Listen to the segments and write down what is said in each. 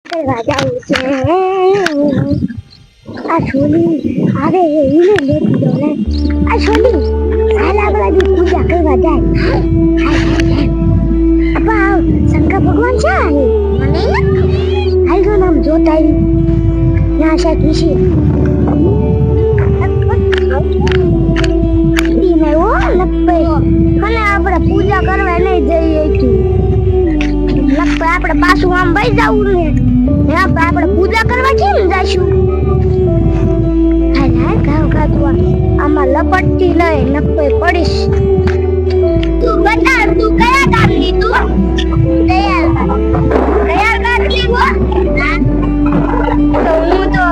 કરવા જાવું છે આ છોલી આવે એને લેતી દો ને આ છોલી હાલ આપણા પૂજા કરવા જાય આપા શંકર ભગવાન છે મને હાલ જો નામ જોતા ના છે કિસી મે ઓ લપે અને આપણે પૂજા કરવા નહીં જઈએ તું લપે આપણે પાછું આમ વઈ જાવું ને આપણે પૂજા કરવા કેમ જઈશું આમાં લપટતી લઈ નપે પડીશ તું બતા તું કયા ગામની તું કયા ગામની હો તો હું તો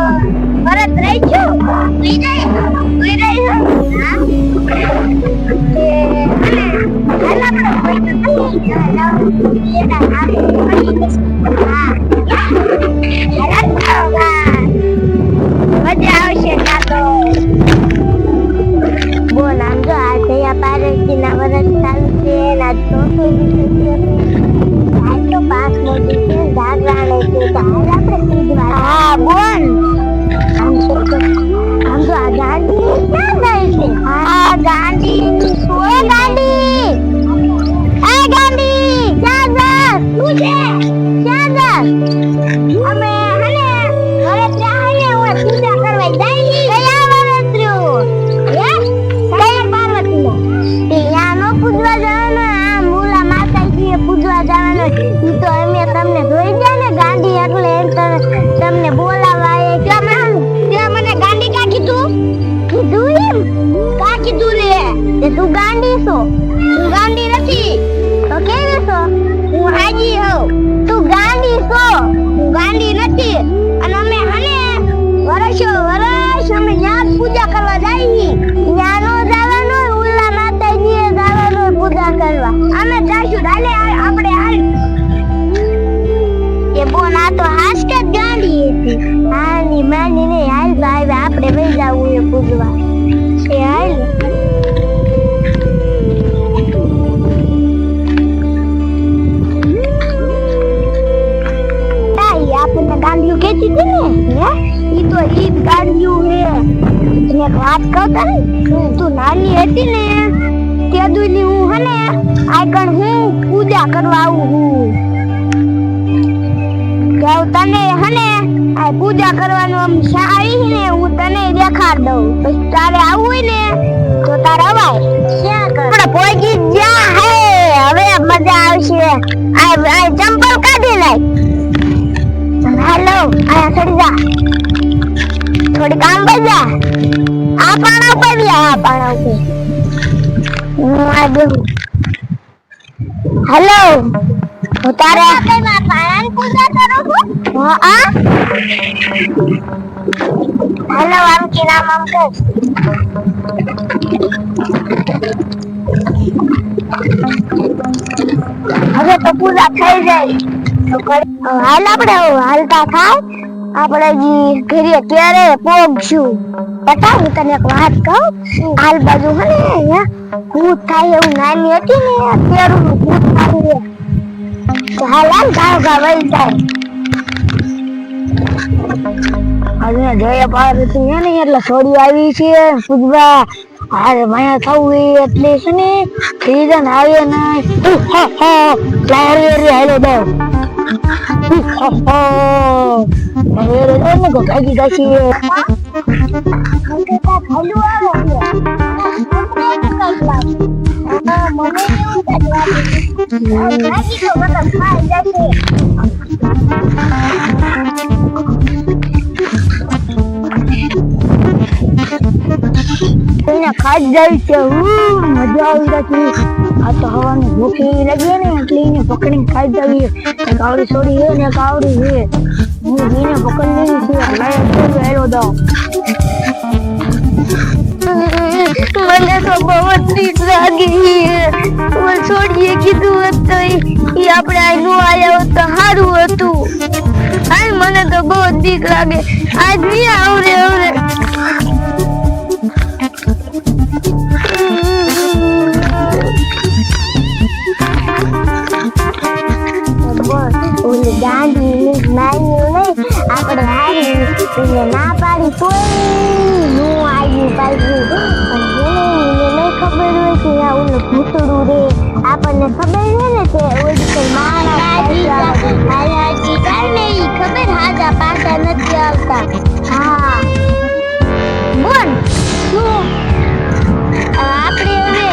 ભરત રહી છું તું રહી હા એ હાલ આપણે મજા આવશે કાતો બોલ આમ જો આ થયા પારસીના વરસ ચાલુ છે આજ તો આજ તો પાસ મોટી છે જાગરાણે છે તો હાલ આપણે પૂજવા હા બોલ આમ જો આ ગાંડી ક્યાં જાય છે હા ગાંડી ઓય ગાંડી ક્યાં જા શું છે ક્યાં જા અમે હને ઘરે ત્યાં હને ઓય પૂજા કરવા જાય કયા વરત્ર્યું હે કયા પાર્વતીનો તે યાનો પૂજવા જવાનો આ મૂલા માતાજીએ પૂજવા જવાનો ઈ તો અમે તમને જોઈ ગયા ને ગાંડી એટલે એમ તમને બોલાવા આયે ત્યાં મને ગાંડી કા કીધું એમ કા કીધું લે તે તું ગાંડી છો તું ગાંડી નથી તો કેવી છો હું હાજી હોઉં તું ગાંડી છો હું ગાંડી નથી અને અમે હને વર્ષ અમે ત્યાં પૂજા કરવા જઈએ ત્યાં નો જવાનું ઉલ્લા માતાજીએ જવાનું પૂજા કરવા અમે જઈશું હાલે આપણે હાલ એ બોન આ તો હાસ્ટ જ ગાંડી હતી હાની માની ને હાલ ભાઈ આપણે વઈ જાવું એ પૂજવા એ હાલ આપણને ગાંડિયું કેતી હતી ને હે ઈ તો ઈ ગાંડિયું હે તને એક વાત કહું તને તું નાની હતી ને તે દુલી હું હને આઈકણ હું પૂજા કરવા આવું હું કે તને હને આ પૂજા કરવાનું આમ સારી ને હું તને દેખાડ દઉં પછી તારે આવવું હોય ને તો તારે અવાય ક્યાં કર આપણે પહોંચી જા હે હવે મજા આવશે આ ચંપલ કાઢી નાખ हेलो आया चढ़ जा थोड़ी काम कर जा आ पाना ऊपर भी आ पाना ऊपर आ दे हेलो उतारे कई बार पाना की पूजा करो हां आ हेलो आम की नाम आम कर હવે તો પૂજા થઈ જાય હાલ આપણે હાલતા થાય આપણે જી ઘરે ક્યારે પહોંચશું બતા હું તને એક વાત કહું હાલ બાજુ હે ને ભૂત થાય એવું નાની હતી ને અત્યારે ભૂત થાય તો હાલ ગાવ વઈ જાય આજે જયા પાર્વતી હે ને એટલે છોડી આવી છે પૂજવા અરે માયા થવું એટલે છે ને સીઝન આવે ને લારે હાલો દે અરે ને કો કાકી કાકી અંકે કા ખાલું આવે મને એવું કે કાકી તો બધા ખાઈ જશે એને ખાઈ જાય છે મજા આવી રહી આ તો હવાની ભૂખી લાગી ને એટલે એને પકડીને ખાઈ જાવી કાવડી છોડી હે ને કાવડી હે હું એને પકડી લીધી છે લાય તો હેલો દો મને તો બહુ ઠીક લાગી ઓલ છોડીએ કીધું હતું ઈ આપણે આ નો આયા તો સારું હતું આય મને તો બહુ ઠીક લાગે આજ ની આવરે ગાંધી નાની એને ના પાડી તોય નું આવ્યું પાછું. એને ખબર હોય કે આ ઓલું ભૂતડું રે, આપણને ખબર છે ને કે ઓરિજિનલ માણસ ખબર હાજા પાછા નથી આવતા. હા બોલ શું આપણે હવે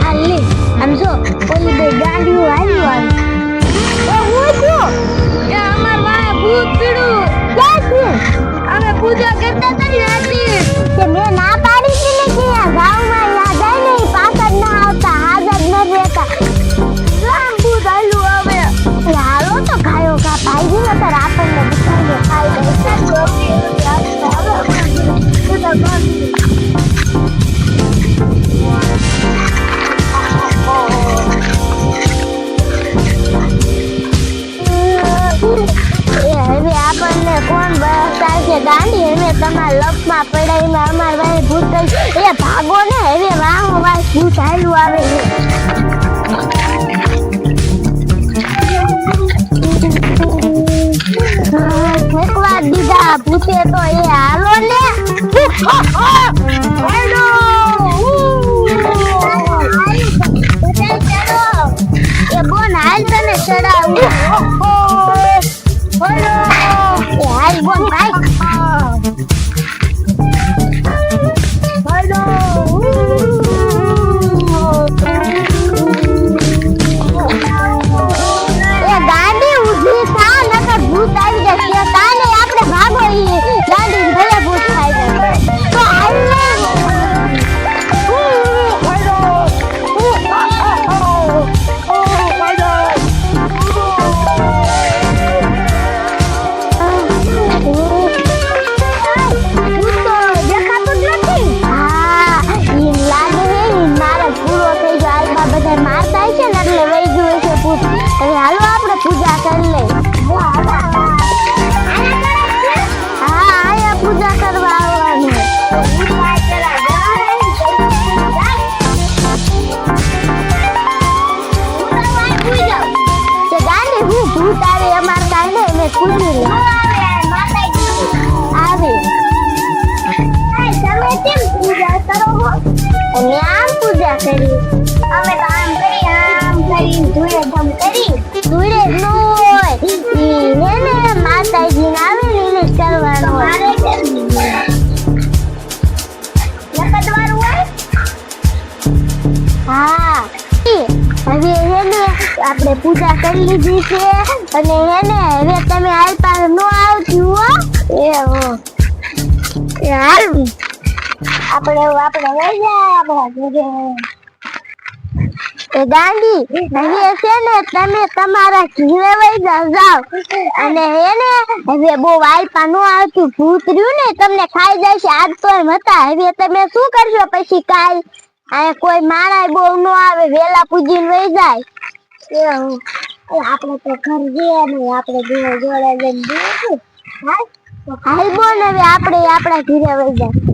હાલી આમ જો ઓલી બે ગાડીઓ આવ્યું હું છું એ અમાર વાળા ભૂત પીડું ક્યાં છે? અમે પૂજા કરતા હતા ને તે મેં ના પાડી હતી ને કે આ ગામમાં યાદ આવે ને ઈ પાછળ ના આવતા, હાજર ન રહેતા. રામ ભૂત આલ્યું હવે હાલો તો ખાયો ખા ભાઈ ને તો આપણને બિચારીને ખાઈ દે છે. હવે આપણને કોણ બતાવે છે ગાંડી? હવે તમારા લપમાં પડાઈમાં અમાર ભાઈ ભૂત એ ભાગો ને. હવે વાહ વાહ ભૂત હાલ્યું આવે છે. ફેંકવા દીધા ભૂતે તો એ હાલો ને. એ બોન હાલ તને ચડાવું. હાલ બોન ભાઈ. એ ગાડી ઊભી થા નકર ભૂત આવી જશે. તાને આપણે ભાગો ઈ ગાડી ભલે ભૂત ખાઈ જાય તો હાલ ને. હવે હાલો આપણે પૂજા કરી લઈ. હા આયા પૂજા કરવા આવવાનું. ગાંડી હું ભૂત આવે અમાર કાંડે મેં પૂછી લે આવે તમે કેમ પૂજા કરો? અમે આમ પૂજા કરી. અમે તો આમ કરી આમ કરી ધૂળે ધમ કરી. ધૂળે ન હોય ઈ હે ને માતાજી ને આવે ને એને કરવાનો મારે કેમ લકડવાળું હોય. હા હવે હે ને આપણે પૂજા કરી લીધી છે અને હે ને હવે તમે હાલ પાસે નો આવતી હો. એ હાલ આપણે વહી જાય આપણા ઘરે. એ ગાંડી હવે છે ને તમે તમારા ઘરે વહી જાવ અને હે ને હવે બહુ વાલપા નો આવતું ભૂત રહ્યું ને તમને ખાઈ જાય છે. આજ તો એમ હતા. હવે તમે શું કરશો પછી કાલ? આ કોઈ માણા બહુ નો આવે વેલા પૂજીને વહી જાય. આપણે તો ઘર જઈએ ને આપણે જોડે જોડે લઈને હાલ બોલ હવે આપણે આપણા ઘરે વહી જાય.